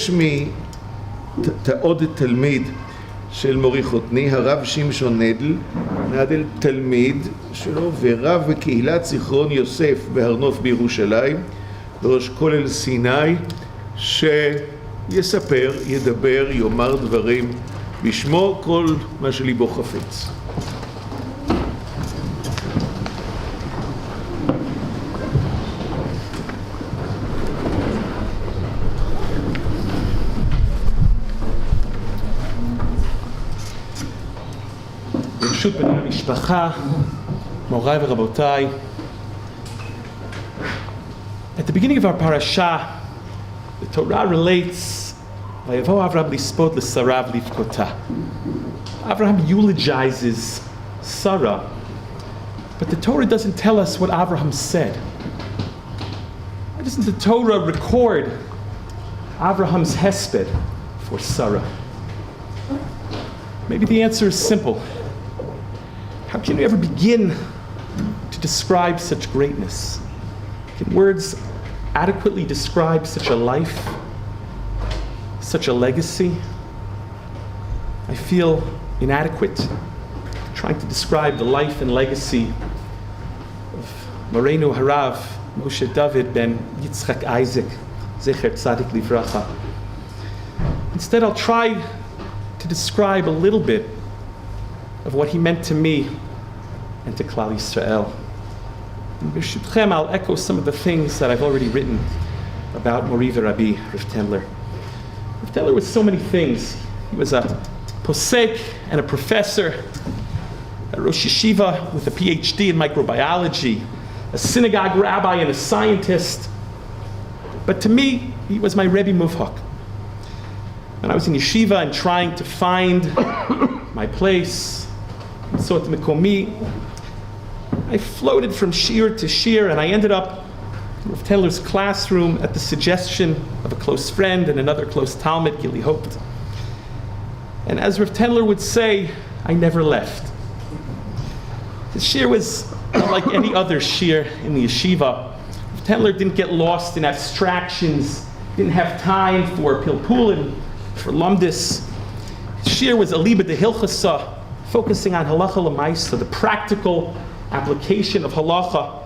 שמי עוד תלמיד של מורי חותני, הרב שמשון נדל, נדל תלמיד שלו ורב בקהילת זיכרון יוסף בהר נוף בירושלים, בראש כולל סיני, שיספר, ידבר, יאמר דברים בשמו, כל מה שליבו חפץ. ברשות בני המשפחה, מוריי ורבותיי, at the beginning of our parasha, the Torah relates, Vayavo Avraham lispot l'sarav livkota. Avraham eulogizes Sarah, but the Torah doesn't tell us what Avraham said. Why doesn't the Torah record Avraham's hesped for Sarah? Maybe the answer is simple. How can you ever begin to describe such greatness? Can words adequately describe such a life, such a legacy? I feel inadequate trying to describe the life and legacy of Morenu Harav, Moshe Dovid ben Yitzchak Isaac, Zecher Tzadik Livracha. Instead, I'll try to describe a little bit of what he meant to me and to Klal Yisrael. And b'shutchem, I'll echo some of the things that I've already written about Mori v'Rabbi, Rav Tendler. Rav Tendler was so many things. He was a posek and a professor, a Rosh Yeshiva with a PhD in microbiology, a synagogue rabbi and a scientist. But to me, he was my Rebbe Muvhak. When I was in yeshiva and trying to find my place, so at Mekomi, I floated from shir to shir, and I ended up in Rav Tendler's classroom at the suggestion of a close friend and another close Talmud, Gili Hopt. And as Rav Tendler would say, I never left. His shir was not like any other shir in the yeshiva. Rav Tendler didn't get lost in abstractions, didn't have time for pilpulin, for lumdis. His shir was aliba de hilchasa, focusing on halacha l'maisa, the practical application of halacha.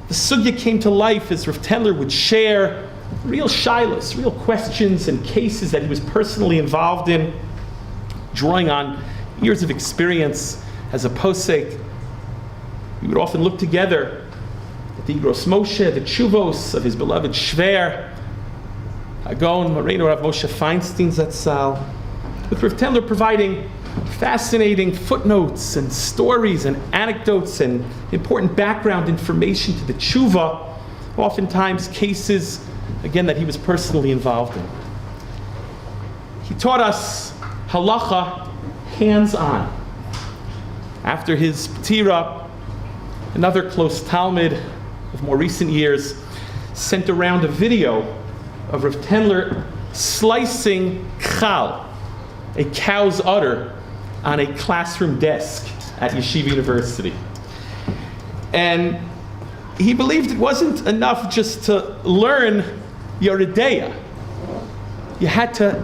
The sugya came to life as Rav Tendler would share real shilas, real questions and cases that he was personally involved in, drawing on years of experience as a posek. We would often look together at the Igros Moshe, the tshuvos of his beloved Shver, Agon, Moreno Rav Moshe Feinstein Zatzal, with Rav Tendler providing fascinating footnotes and stories and anecdotes and important background information to the tshuva, oftentimes cases, again, that he was personally involved in. He taught us halacha hands-on. After his p'tira, another close Talmud of more recent years sent around a video of Rav Tendler slicing chal, a cow's udder, on a classroom desk at Yeshiva University. And he believed it wasn't enough just to learn Yoredeya. You had to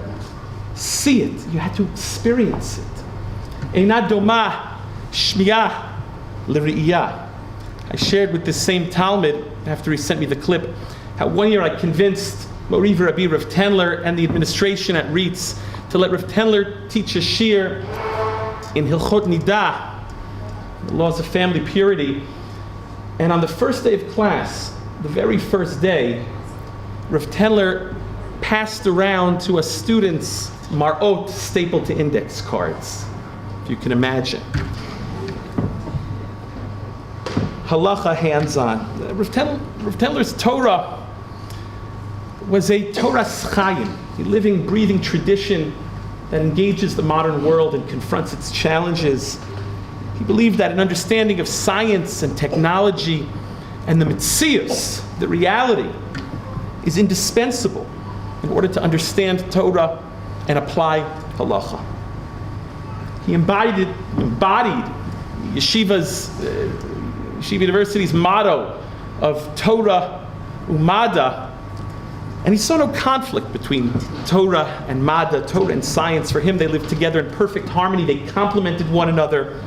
see it. You had to experience it. Eina doma shmiyah l're'iyah. I shared with this same Talmud, after he sent me the clip, how one year I convinced Mori v'Rabbi Rav Tendler and the administration at REITs to let Rav Tendler teach a shir in Hilchot Nidah, the laws of family purity. And on the first day of class, the very first day, Rav Tendler passed around to a student's mar'ot stapled to index cards, if you can imagine. Halacha hands-on. Rav Tendler's Torah was a Torah Chayim, a living, breathing tradition that engages the modern world and confronts its challenges. He believed that an understanding of science and technology and the metzius, the reality, is indispensable in order to understand Torah and apply halacha. He embodied Yeshiva University's motto of Torah Umada, And he saw no conflict between Torah and Madda, Torah and science. For him, they lived together in perfect harmony. They complemented one another.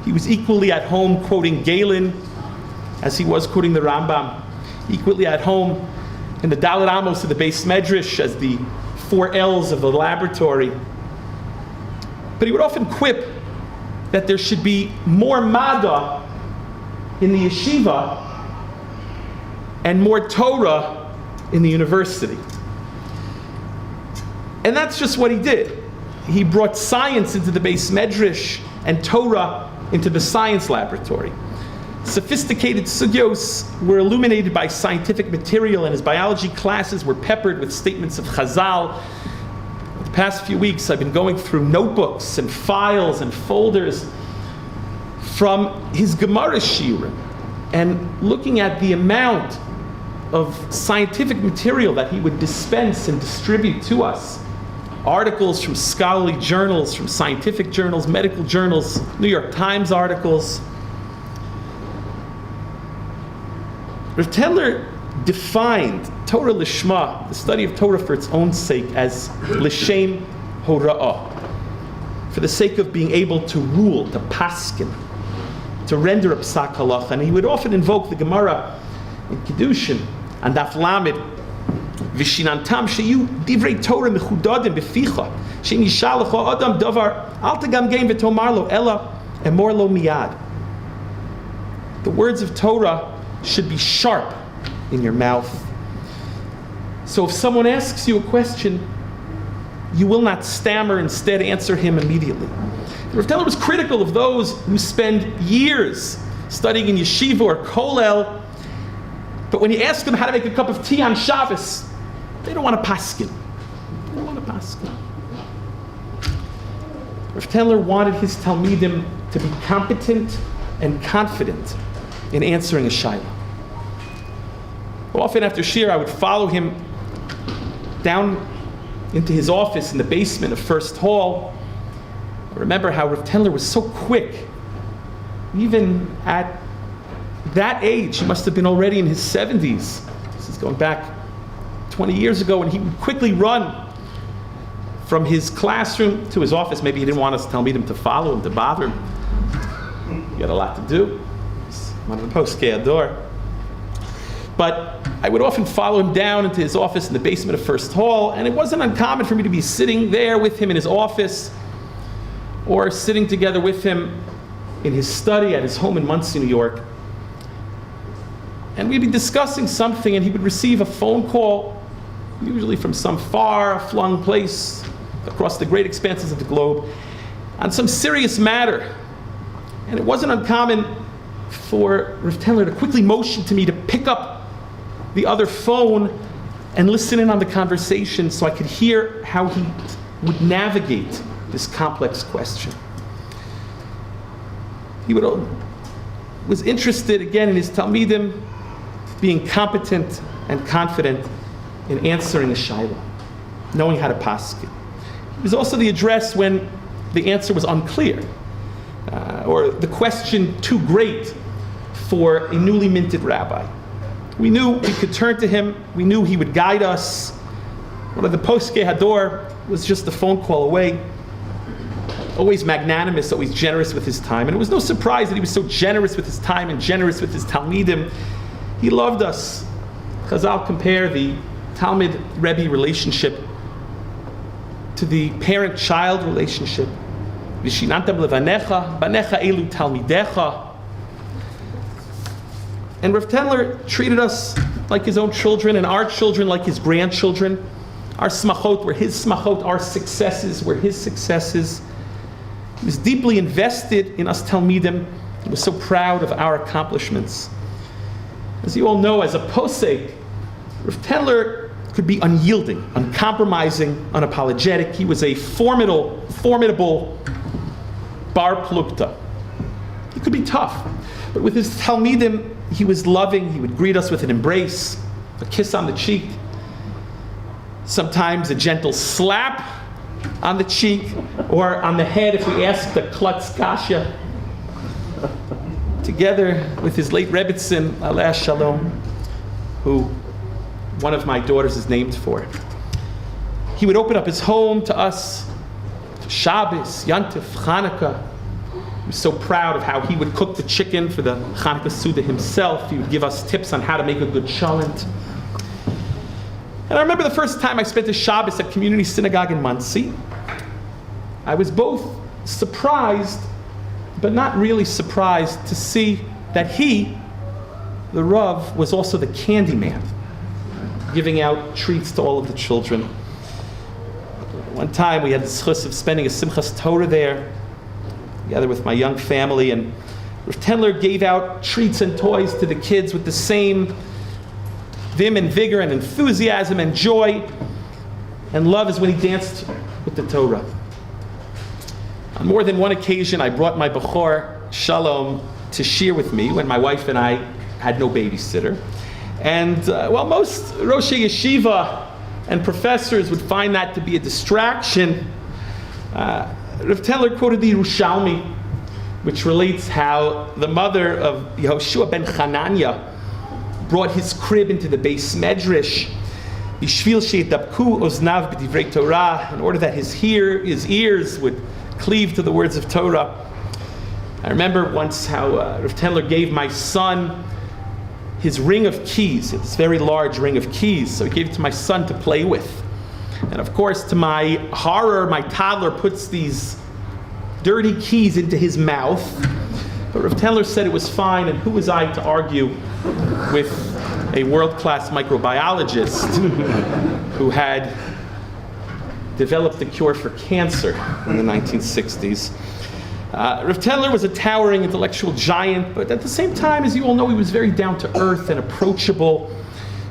He was equally at home quoting Galen as he was quoting the Rambam, equally at home in the Dalet Amos of the Beis Medrash as the 4 L's of the laboratory. But he would often quip that there should be more Madda in the yeshiva and more Torah in the university. And that's just what he did. He brought science into the Beis Medrash and Torah into the science laboratory. Sophisticated sugyos were illuminated by scientific material, and his biology classes were peppered with statements of Chazal. The past few weeks, I've been going through notebooks and files and folders from his Gemara shiurim and looking at the amount of scientific material that he would dispense and distribute to us. Articles from scholarly journals, from scientific journals, medical journals, New York Times articles. Rav Tendler defined Torah Lishma, the study of Torah for its own sake, as L'Shem Hora'ah, for the sake of being able to rule, to paskin, to render a psak halacha. And he would often invoke the Gemara in Kiddushin and Daf Lamed, Vishinantam sheyu divrei Torah mechudadim beficha, she'im yishal lecha adam davar al tegam gein v'tomar lo ela emor lo miyad. The words of Torah should be sharp in your mouth. So if someone asks you a question, you will not stammer, instead answer him immediately. Rav Tendler was critical of those who spend years studying in yeshiva or kollel, but when you ask them how to make a cup of tea on Shabbos, they don't want to paskin. They don't want to paskin. Rav Tendler wanted his talmidim to be competent and confident in answering a shayla. Often after shir, I would follow him down into his office in the basement of First Hall. I remember how Rav Tendler was so quick. Even at that age, he must have been already in his 70s. This is going back 20 years ago, and he would quickly run from his classroom to his office. Maybe he didn't want us to tell me to follow him, to bother him. He had a lot to do. He's one of the post-Gay door. But I would often follow him down into his office in the basement of First Hall, and it wasn't uncommon for me to be sitting there with him in his office or sitting together with him in his study at his home in Monsey, New York. And we'd be discussing something, and he would receive a phone call, usually from some far-flung place across the great expanses of the globe, on some serious matter. And it wasn't uncommon for Rav Tendler to quickly motion to me to pick up the other phone and listen in on the conversation so I could hear how he would navigate this complex question. He was interested, again, in his talmidim being competent and confident in answering a shayla, knowing how to paskin. It was also the address when the answer was unclear, or the question too great for a newly minted rabbi. We knew we could turn to him. We knew he would guide us. One of the post-Gay Hador was just a phone call away. Always magnanimous, always generous with his time. And it was no surprise that he was so generous with his time and generous with his talmidim. He loved us. Chazal compare the Talmid-Rebbe relationship to the parent-child relationship. Vishinantam levanecha, banecha elu talmidecha. And Rav Tendler treated us like his own children, and our children like his grandchildren. Our smachot were his smachot, our successes were his successes. He was deeply invested in us talmidim. He was so proud of our accomplishments. As you all know, as a posek, Rav Tendler could be unyielding, uncompromising, unapologetic. He was a formidable bar plukta. He could be tough, but with his talmidim, he was loving. He would greet us with an embrace, a kiss on the cheek, sometimes a gentle slap on the cheek or on the head if we asked the klutz kasha. Together with his late Rebbetzin, Aleh Shalom, who one of my daughters is named for. He would open up his home to us, to Shabbos, Yantif, Hanukkah. He was so proud of how he would cook the chicken for the Hanukkah Suda himself. He would give us tips on how to make a good cholent. And I remember the first time I spent a Shabbos at Community Synagogue in Monsey. I was both surprised, but not really surprised, to see that he, the Rav, was also the candy man, giving out treats to all of the children. One time we had the zchus of spending a Simchas Torah there, together with my young family, and Rav Tendler gave out treats and toys to the kids with the same vim and vigor and enthusiasm and joy and love as when he danced with the Torah. On more than one occasion, I brought my Bechor, Shalom, to shir with me when my wife and I had no babysitter. And while most Rosh Yeshiva and professors would find that to be a distraction, Rav Tendler quoted the Yerushalmi, which relates how the mother of Yehoshua ben Chananya brought his crib into the Beis Medrash, Yishvil she'yidabku oznav b'divrei Torah, in order that his ears would cleave to the words of Torah. I remember once how Rav Tendler gave my son his ring of keys, this very large ring of keys, so he gave it to my son to play with. And of course, to my horror, my toddler puts these dirty keys into his mouth. But Rav Tendler said it was fine, and who was I to argue with a world-class microbiologist who had developed the cure for cancer in the 1960s. Rav Tendler was a towering intellectual giant, but at the same time, as you all know, he was very down-to-earth and approachable,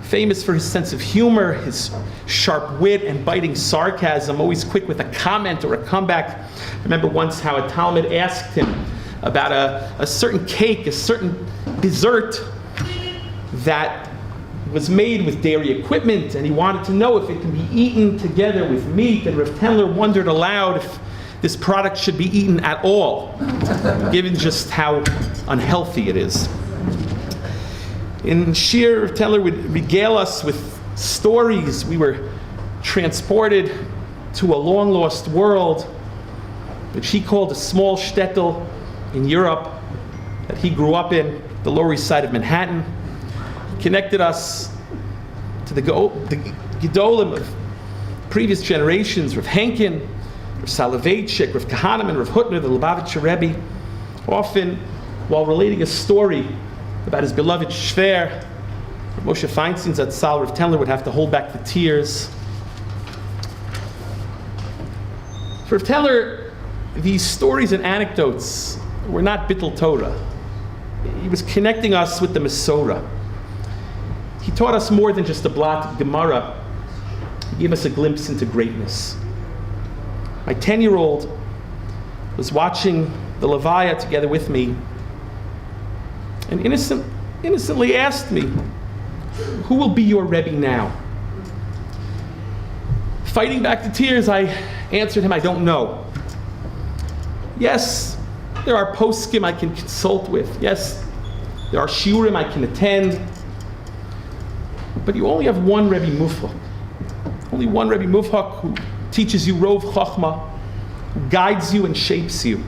famous for his sense of humor, his sharp wit and biting sarcasm, always quick with a comment or a comeback. I remember once how a Talmud asked him about a certain cake, a certain dessert that was made with dairy equipment, and he wanted to know if it can be eaten together with meat, and Rav Tendler wondered aloud if this product should be eaten at all, given just how unhealthy it is. In Shir, Rav Tendler would regale us with stories. We were transported to a long-lost world, which he called a small shtetl in Europe that he grew up in, the Lower East Side of Manhattan. He connected us to the Gedolim of previous generations, Rav Henkin, Rav Soloveitchik, Rav Kahaneman, Rav Hutner, the Lubavitcher Rebbe. Often, while relating a story about his beloved Shver, Moshe Feinstein's Zatzal, Rav Tendler would have to hold back the tears. For Rav Tendler, these stories and anecdotes were not Bittul Torah. He was connecting us with the Masorah. He taught us more than just a blot Gemara. He gave us a glimpse into greatness. My 10-year-old was watching the Levaya together with me and innocently asked me, "Who will be your Rebbe now?" Fighting back the tears, I answered him, "I don't know. Yes, there are poskim I can consult with. Yes, there are shiurim I can attend. But you only have one Rebbe Mufhak. Only one Rebbe Mufhak who teaches you Rov Chochmah, who guides you and shapes you.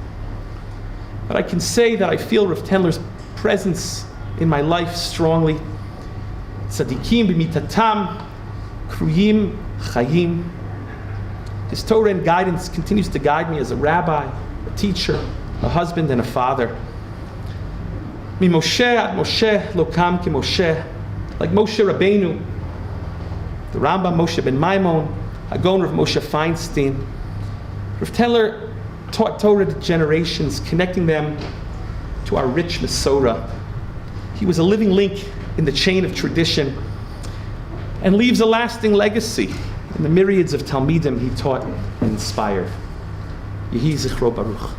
But I can say that I feel Rav Tendler's presence in my life strongly. Tzadikim b'mitatam, kruyim chayim. His Torah and guidance continues to guide me as a rabbi, a teacher, a husband, and a father. Mi Moshe ad Moshe lo kam ki Moshe. Like Moshe Rabbeinu, the Rambam Moshe ben Maimon, Hagon Rav Moshe Feinstein. Rav Tendler taught Torah to generations, connecting them to our rich Masorah. He was a living link in the chain of tradition and leaves a lasting legacy in the myriads of Talmidim he taught and inspired. Yehi Zichro Baruch.